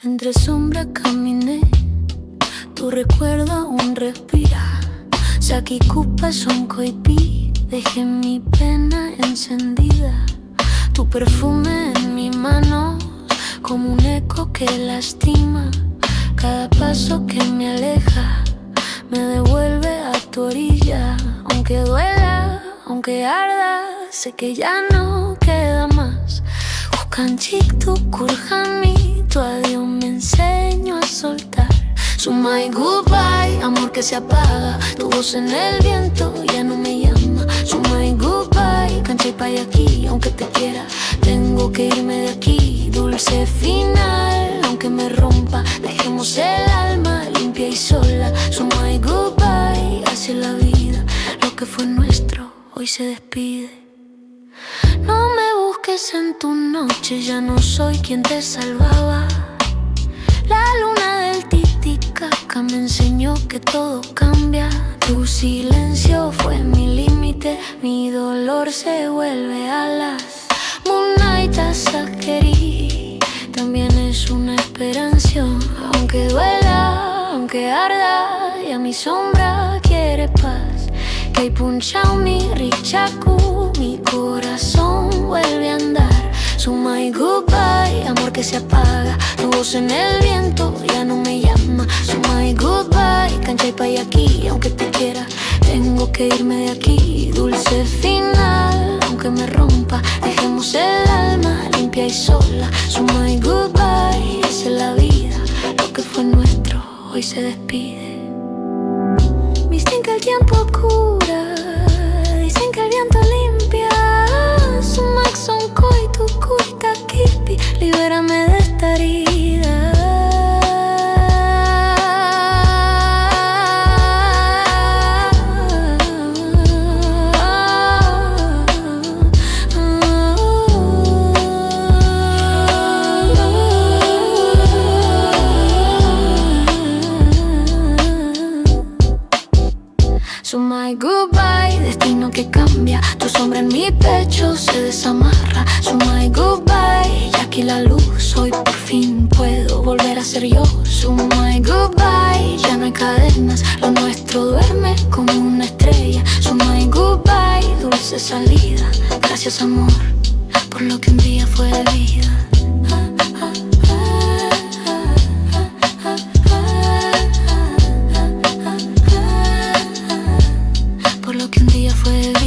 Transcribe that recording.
Entre sombras caminé, tu recuerdo aún respira. Saki kupa son koipi, dejé mi pena encendida. Tu perfume en mis manos, como un eco que lastima. Cada paso que me aleja, me devuelve a tu orilla. Aunque duela, aunque arda, sé que ya no queda más. Hukanchik tu kurjami, tu adiós me enseño a soltar. Sumai goodbye, amor que se apaga. Tu voz en el viento ya no me llama. Sumai goodbye, cancha y pay aquí. Aunque te quiera, tengo que irme de aquí. Dulce final, aunque me rompa, dejemos el alma limpia y sola. Sumai goodbye, hacia la vida. Lo que fue nuestro, hoy se despide. No me busques en tu noche, ya no soy quien te salvaba. La luna del Titicaca me enseñó que todo cambia. Tu silencio fue mi límite, mi dolor se vuelve alas. Munaita Sakeri también es una esperanza. Aunque duela, aunque arda, y a mi sombra quiere paz. Kay punchao mi richaku, mi corazón vuelve a andar. Sumai goodbye, amor que se apaga. Tu voz en el viento ya no me llama. Sumai goodbye, cancha y pay aquí. Aunque te quiera, tengo que irme de aquí. Dulce final, aunque me rompa, dejemos el alma limpia y sola. Sumai goodbye, esa es la vida. Lo que fue nuestro, hoy se despide. Dicen que el tiempo cura, dicen que el viento limpia. Sumak son koi tu kuita kipi, libérame de esta herida. Sumai goodbye, destino que cambia. Tu sombra en mi pecho se desamarra. Sumai goodbye, y aquí la luz. Hoy por fin puedo volver a ser yo. Sumai goodbye, ya no hay cadenas. Lo nuestro duerme como una estrella. Sumai goodbye, dulce salida. Gracias amor, por lo que un día fue de vida. Por lo que un día fue de vida.